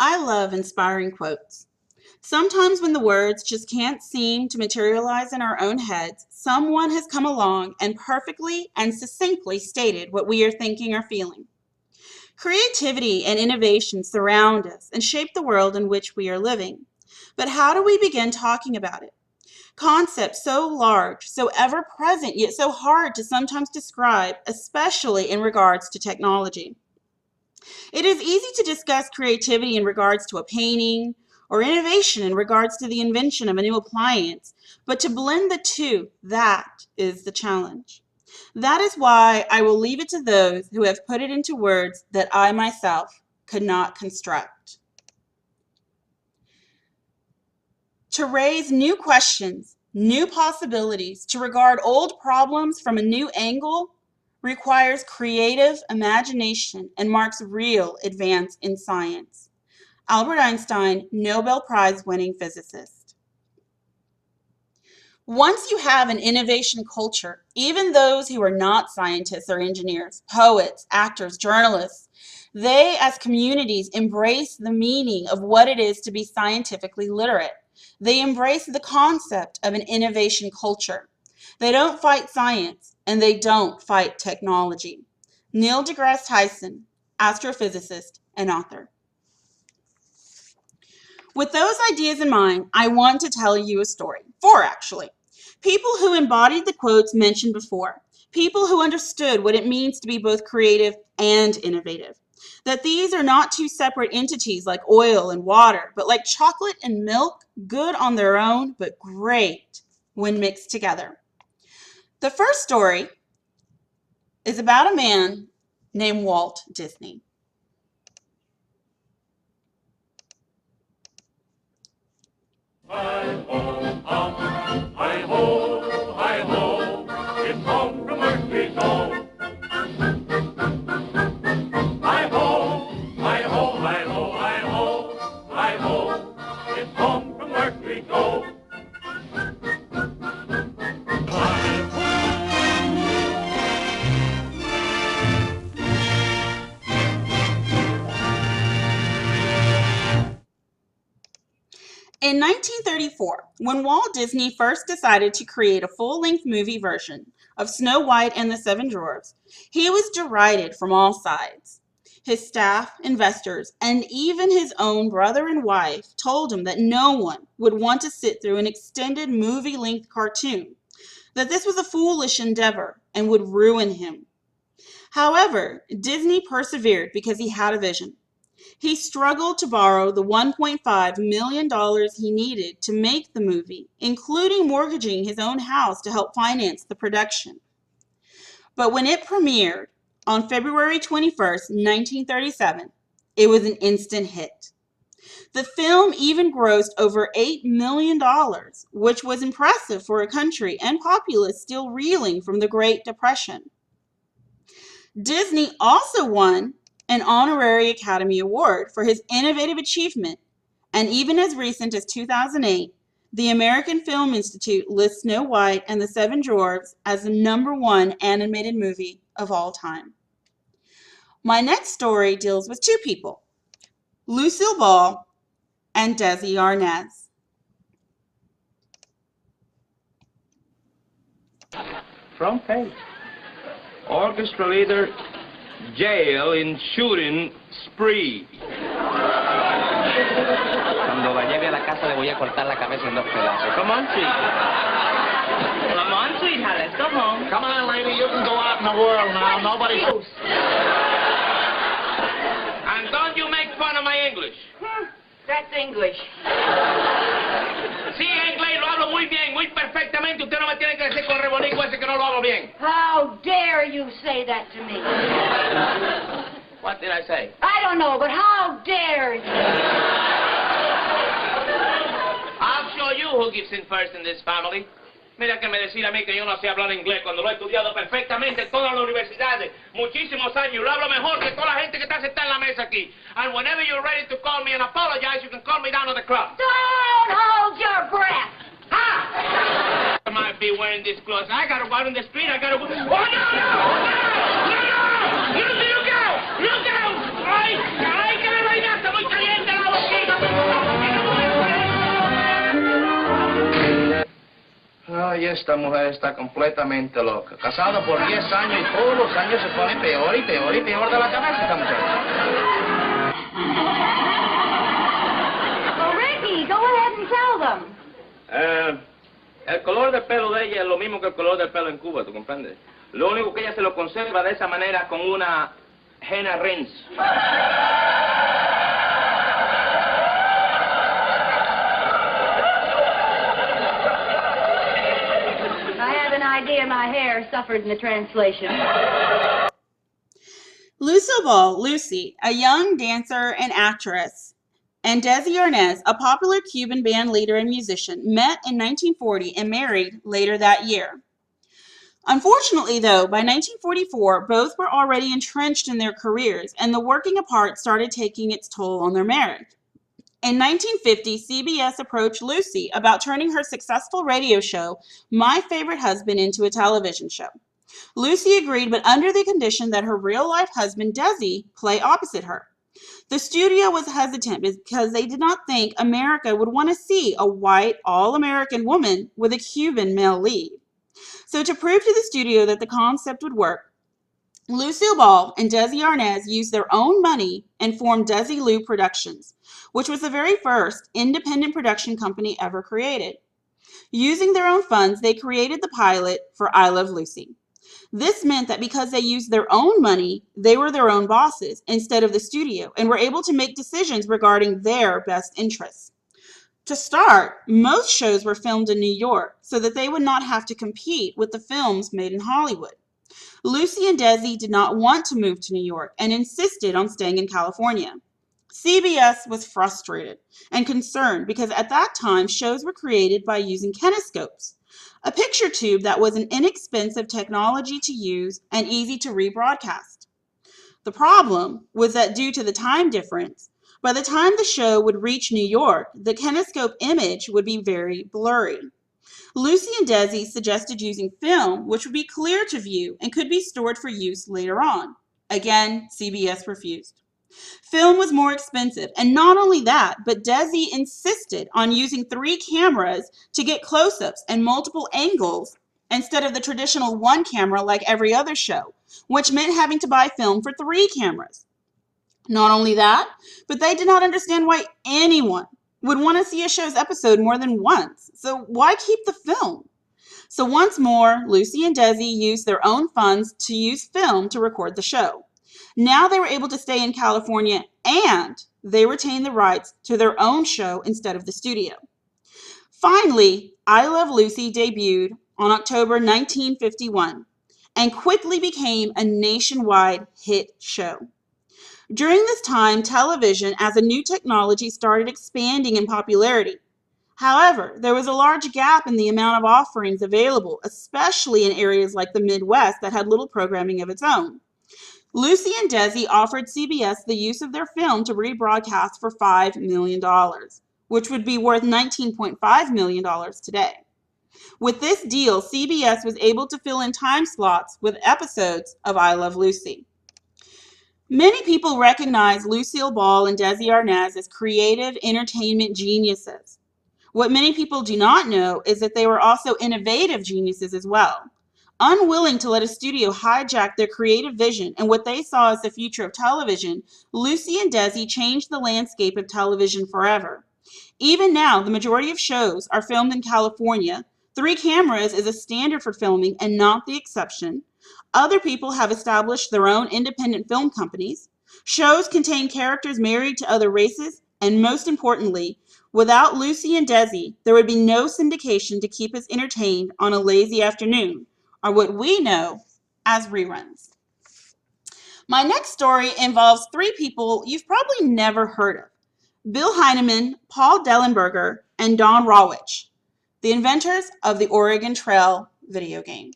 I love inspiring quotes. Sometimes when the words just can't seem to materialize in our own heads, someone has come along and perfectly and succinctly stated what we are thinking or feeling. Creativity and innovation surround us and shape the world in which we are living. But how do we begin talking about it? Concepts so large, so ever present, yet so hard to sometimes describe, especially in regards to technology. It is easy to discuss creativity in regards to a painting or innovation in regards to the invention of a new appliance, but to blend the two, that is the challenge. That is why I will leave it to those who have put it into words that I myself could not construct. To raise new questions, new possibilities, to regard old problems from a new angle requires creative imagination and marks real advance in science. Albert Einstein, Nobel Prize-winning physicist. Once you have an innovation culture, even those who are not scientists or engineers, poets, actors, journalists, they as communities embrace the meaning of what it is to be scientifically literate. They embrace the concept of an innovation culture. They don't fight science, and they don't fight technology. Neil deGrasse Tyson, astrophysicist and author. With those ideas in mind, I want to tell you a story. Four, actually. People who embodied the quotes mentioned before. People who understood what it means to be both creative and innovative. That these are not two separate entities like oil and water, but like chocolate and milk, good on their own, but great when mixed together. The first story is about a man named Walt Disney. Hi-ho, hi-ho, hi-ho, it's home from work we go. Hi-ho, hi-ho, hi-ho, hi-ho, hi-ho, it's home from work we go. In 1934, when Walt Disney first decided to create a full-length movie version of Snow White and the Seven Dwarfs, he was derided from all sides. His staff, investors, and even his own brother and wife told him that no one would want to sit through an extended movie-length cartoon, that this was a foolish endeavor and would ruin him. However, Disney persevered because he had a vision. He struggled to borrow the $1.5 million he needed to make the movie, including mortgaging his own house to help finance the production. But when it premiered on February 21st, 1937, it was an instant hit. The film even grossed over $8 million, which was impressive for a country and populace still reeling from the Great Depression. Disney also won an honorary Academy Award for his innovative achievement, and even as recent as 2008, the American Film Institute lists Snow White and the Seven Dwarfs as the #1 animated movie of all time. My next story deals with two people, Lucille Ball and Desi Arnaz. Front page. Orchestra leader, jail in shooting spree. Cuando la lleve a la casa le voy a cortar la cabeza en 2 pedazos. Come on, sweetie. Come on, sweetheart, let's go home. Come on, lady, you can go out in the world now. Nobody... And don't you make fun of my English. That's English. Sí, inglés, lo hablo muy bien, muy perfectamente. Usted no me tiene que decir con rebolico ese que no lo hablo bien. How dare you say that to me? What did I say? I don't know, but how dare you? I'll show you who gives in first in this family. Mira que me decir a mí que yo no sé hablar inglés cuando lo he estudiado perfectamente en todas las universidades, muchísimos años. Lo hablo mejor que toda la gente que está sentada en la mesa aquí. And whenever you're ready to call me and apologize, you can call me down to the club. Don't hold your breath. Ha! I might be wearing this clothes. I gotta go out in the street. I gotta go. Oh, no, no! No! No! Look out! Look out! Ay, que la vaina está muy caliente la Ay, esta mujer está completamente loca. Casada por 10 años y todos los años se pone peor y peor y peor de la cabeza esta mujer. Well, Ricky, go ahead and tell them. El color del pelo de ella es lo mismo que el color del pelo en Cuba, ¿tú comprendes? Lo único que ella se lo conserva de esa manera con una henna rinse. I have an idea my hair suffered in the translation. Lucille Ball, Lucy, a young dancer and actress, and Desi Arnaz, a popular Cuban band leader and musician, met in 1940 and married later that year. Unfortunately, though, by 1944, both were already entrenched in their careers, and the working apart started taking its toll on their marriage. In 1950, CBS approached Lucy about turning her successful radio show, My Favorite Husband, into a television show. Lucy agreed, but under the condition that her real-life husband, Desi, play opposite her. The studio was hesitant because they did not think America would want to see a white, all-American woman with a Cuban male lead. So to prove to the studio that the concept would work, Lucille Ball and Desi Arnaz used their own money and formed Desilu Productions, which was the very first independent production company ever created. Using their own funds, they created the pilot for I Love Lucy. This meant that because they used their own money, they were their own bosses instead of the studio and were able to make decisions regarding their best interests. To start, most shows were filmed in New York so that they would not have to compete with the films made in Hollywood. Lucy and Desi did not want to move to New York and insisted on staying in California. CBS was frustrated and concerned because at that time shows were created by using kinescopes, a picture tube that was an inexpensive technology to use and easy to rebroadcast. The problem was that due to the time difference, by the time the show would reach New York, the kinescope image would be very blurry. Lucy and Desi suggested using film, which would be clear to view and could be stored for use later on. Again, CBS refused. Film was more expensive, and not only that, but Desi insisted on using 3 cameras to get close-ups and multiple angles instead of the traditional 1 camera like every other show, which meant having to buy film for 3 cameras. Not only that, but they did not understand why anyone would want to see a show's episode more than once. So why keep the film? So once more, Lucy and Desi used their own funds to use film to record the show. Now they were able to stay in California and they retained the rights to their own show instead of the studio. Finally, I Love Lucy debuted on October 1951 and quickly became a nationwide hit show. During this time, television as a new technology started expanding in popularity. However, there was a large gap in the amount of offerings available, especially in areas like the Midwest that had little programming of its own. Lucy and Desi offered CBS the use of their film to rebroadcast for $5 million, which would be worth $19.5 million today. With this deal, CBS was able to fill in time slots with episodes of I Love Lucy. Many people recognize Lucille Ball and Desi Arnaz as creative entertainment geniuses. What many people do not know is that they were also innovative geniuses as well. Unwilling to let a studio hijack their creative vision and what they saw as the future of television, Lucy and Desi changed the landscape of television forever. Even now, the majority of shows are filmed in California. 3 cameras is a standard for filming and not the exception. Other people have established their own independent film companies. Shows contain characters married to other races, and most importantly, without Lucy and Desi, there would be no syndication to keep us entertained on a lazy afternoon, or what we know as reruns. My next story involves 3 people you've probably never heard of: Bill Heinemann, Paul Dellenberger, and Don Rawitsch, the inventors of the Oregon Trail video game.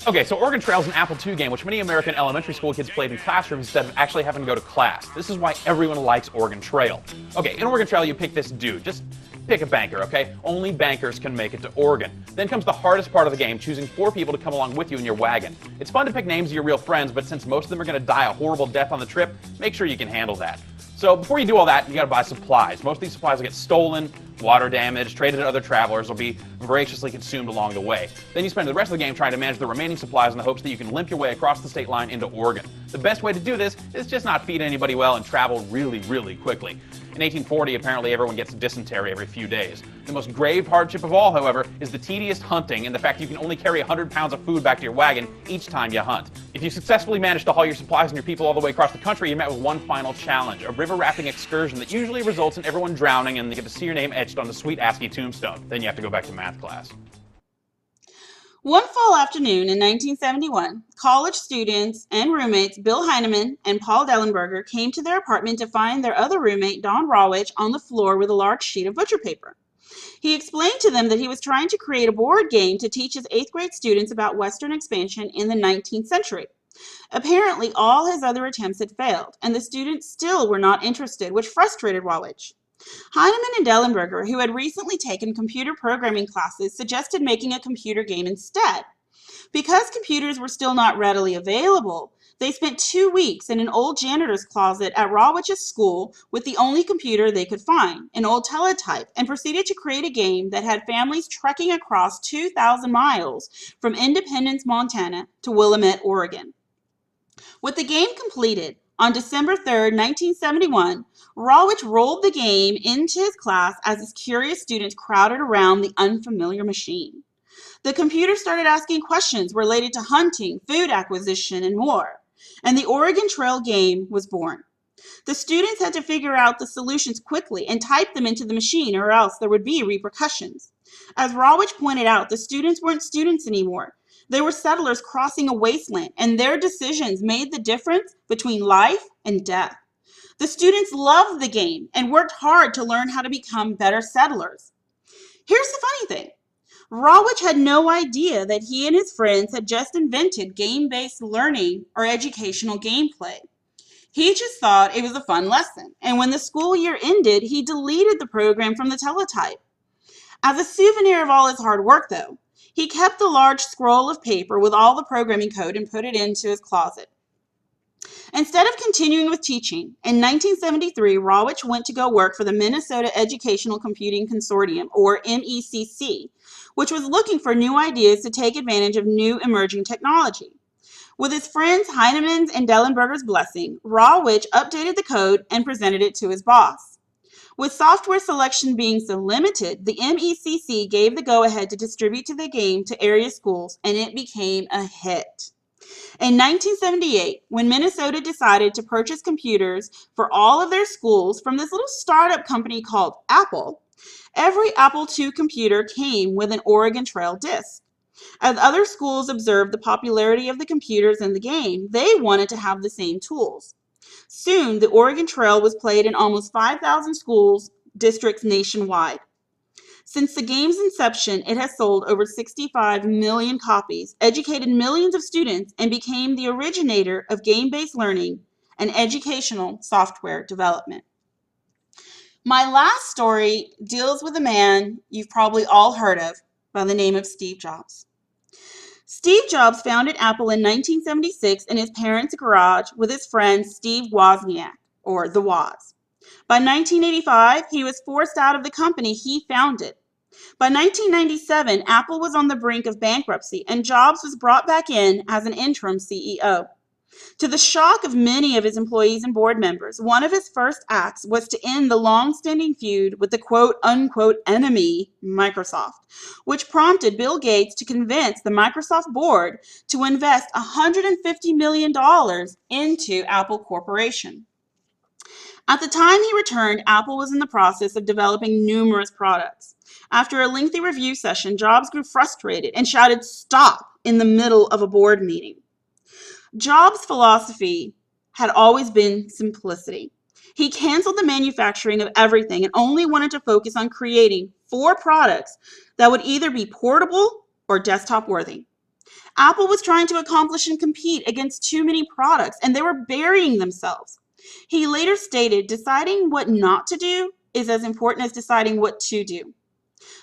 Okay, so Oregon Trail is an Apple II game which many American elementary school kids played in classrooms instead of actually having to go to class. This is why everyone likes Oregon Trail. Okay, in Oregon Trail you pick this dude. Just pick a banker, okay? Only bankers can make it to Oregon. Then comes the hardest part of the game, choosing 4 people to come along with you in your wagon. It's fun to pick names of your real friends, but since most of them are going to die a horrible death on the trip, make sure you can handle that. So before you do all that, you got to buy supplies. Most of these supplies will get stolen, Water damage, traded to other travelers, will be voraciously consumed along the way. Then you spend the rest of the game trying to manage the remaining supplies in the hopes that you can limp your way across the state line into Oregon. The best way to do this is just not feed anybody well and travel really, really quickly. In 1840, apparently everyone gets dysentery every few days. The most grave hardship of all, however, is the tedious hunting and the fact you can only carry 100 pounds of food back to your wagon each time you hunt. If you successfully manage to haul your supplies and your people all the way across the country, you're met with one final challenge, a river rafting excursion that usually results in everyone drowning and you get to see your name etched on the sweet ASCII tombstone. Then you have to go back to math class. One fall afternoon in 1971, college students and roommates Bill Heineman and Paul Dellenberger came to their apartment to find their other roommate, Don Rawitch, on the floor with a large sheet of butcher paper. He explained to them that he was trying to create a board game to teach his 8th grade students about Western expansion in the 19th century. Apparently, all his other attempts had failed, and the students still were not interested, which frustrated Rawitch. Heineman and Dellenberger, who had recently taken computer programming classes, suggested making a computer game instead. Because computers were still not readily available, they spent 2 weeks in an old janitor's closet at Rawitch's school with the only computer they could find, an old teletype, and proceeded to create a game that had families trekking across 2,000 miles from Independence, Montana to Willamette, Oregon. With the game completed, on December 3, 1971, Rawitch rolled the game into his class as his curious students crowded around the unfamiliar machine. The computer started asking questions related to hunting, food acquisition, and more, and the Oregon Trail game was born. The students had to figure out the solutions quickly and type them into the machine, or else there would be repercussions. As Rawitch pointed out, the students weren't students anymore. They were settlers crossing a wasteland, and their decisions made the difference between life and death. The students loved the game and worked hard to learn how to become better settlers. Here's the funny thing. Rawitch had no idea that he and his friends had just invented game-based learning or educational gameplay. He just thought it was a fun lesson, and when the school year ended, he deleted the program from the teletype. As a souvenir of all his hard work, though, he kept the large scroll of paper with all the programming code and put it into his closet. Instead of continuing with teaching, in 1973, Rawitch went to go work for the Minnesota Educational Computing Consortium, or MECC, which was looking for new ideas to take advantage of new emerging technology. With his friends Heineman's and Dellenberger's blessing, Rawitch updated the code and presented it to his boss. With software selection being so limited, the MECC gave the go-ahead to distribute the game to area schools, and it became a hit. In 1978, when Minnesota decided to purchase computers for all of their schools from this little startup company called Apple, every Apple II computer came with an Oregon Trail disc. As other schools observed the popularity of the computers in the game, they wanted to have the same tools. Soon, the Oregon Trail was played in almost 5,000 schools districts nationwide. Since the game's inception, it has sold over 65 million copies, educated millions of students, and became the originator of game-based learning and educational software development. My last story deals with a man you've probably all heard of by the name of Steve Jobs. Steve Jobs founded Apple in 1976 in his parents' garage with his friend Steve Wozniak, or the Woz. By 1985, he was forced out of the company he founded. By 1997, Apple was on the brink of bankruptcy, and Jobs was brought back in as an interim CEO. To the shock of many of his employees and board members, one of his first acts was to end the long-standing feud with the quote-unquote enemy, Microsoft, which prompted Bill Gates to convince the Microsoft board to invest $150 million into Apple Corporation. At the time he returned, Apple was in the process of developing numerous products. After a lengthy review session, Jobs grew frustrated and shouted "Stop" in the middle of a board meeting. Jobs' philosophy had always been simplicity. He canceled the manufacturing of everything and only wanted to focus on creating 4 products that would either be portable or desktop worthy. Apple was trying to accomplish and compete against too many products, and they were burying themselves. He later stated, "Deciding what not to do is as important as deciding what to do."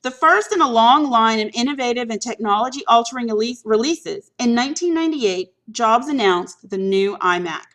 The first in a long line of innovative and technology-altering releases, in 1998, Jobs announced the new iMac.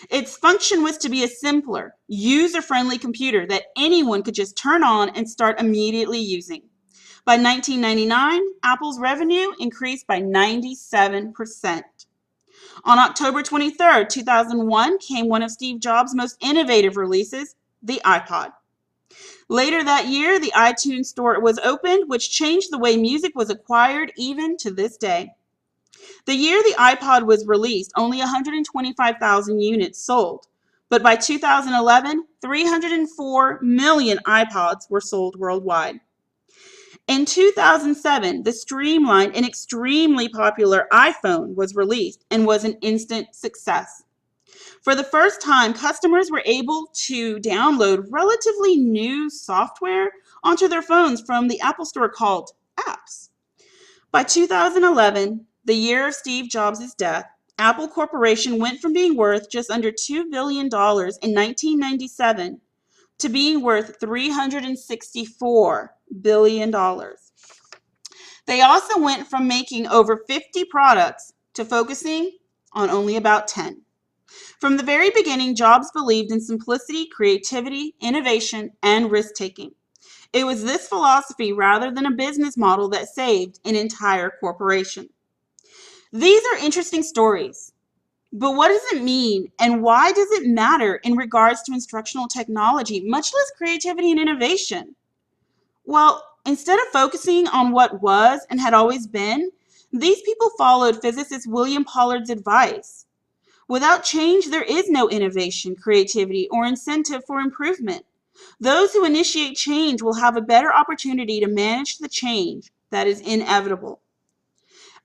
Its function was to be a simpler, user-friendly computer that anyone could just turn on and start immediately using. By 1999, Apple's revenue increased by 97%. On October 23, 2001, came one of Steve Jobs' most innovative releases, the iPod. Later that year, the iTunes Store was opened, which changed the way music was acquired even to this day. The year the iPod was released, only 125,000 units sold, but by 2011, 304 million iPods were sold worldwide. In 2007, the streamlined and extremely popular iPhone was released and was an instant success. For the first time, customers were able to download relatively new software onto their phones from the Apple Store called apps. By 2011, the year of Steve Jobs' death, Apple Corporation went from being worth just under $2 billion in 1997 to being worth $364 billion. They also went from making over 50 products to focusing on only about 10. From the very beginning, Jobs believed in simplicity, creativity, innovation, and risk-taking. It was this philosophy rather than a business model that saved an entire corporation. These are interesting stories, but what does it mean and why does it matter in regards to instructional technology, much less creativity and innovation? Well, instead of focusing on what was and had always been, these people followed physicist William Pollard's advice. Without change, there is no innovation, creativity, or incentive for improvement. Those who initiate change will have a better opportunity to manage the change that is inevitable.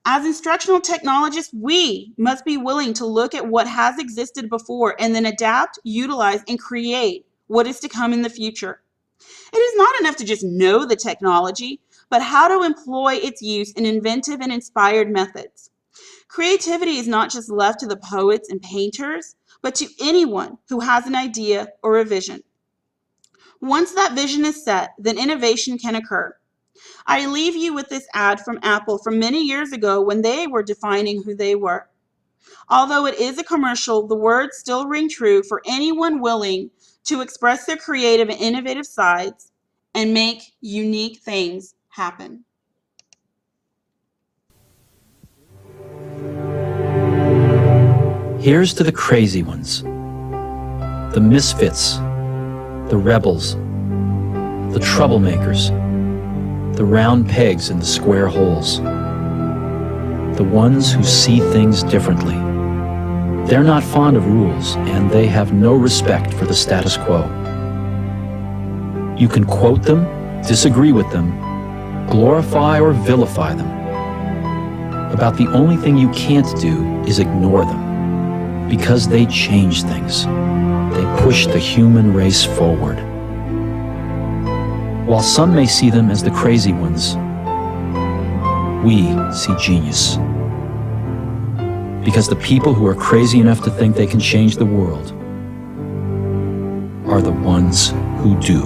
As instructional technologists, we must be willing to look at what has existed before and then adapt, utilize, and create what is to come in the future. It is not enough to just know the technology, but how to employ its use in inventive and inspired methods. Creativity is not just left to the poets and painters, but to anyone who has an idea or a vision. Once that vision is set, then innovation can occur. I leave you with this ad from Apple from many years ago when they were defining who they were. Although it is a commercial, the words still ring true for anyone willing to express their creative and innovative sides and make unique things happen. Here's to the crazy ones, the misfits, the rebels, the troublemakers, the round pegs in the square holes, the ones who see things differently. They're not fond of rules, and they have no respect for the status quo. You can quote them, disagree with them, glorify or vilify them. About the only thing you can't do is ignore them, because they change things. They push the human race forward. While some may see them as the crazy ones, we see genius. Because the people who are crazy enough to think they can change the world are the ones who do.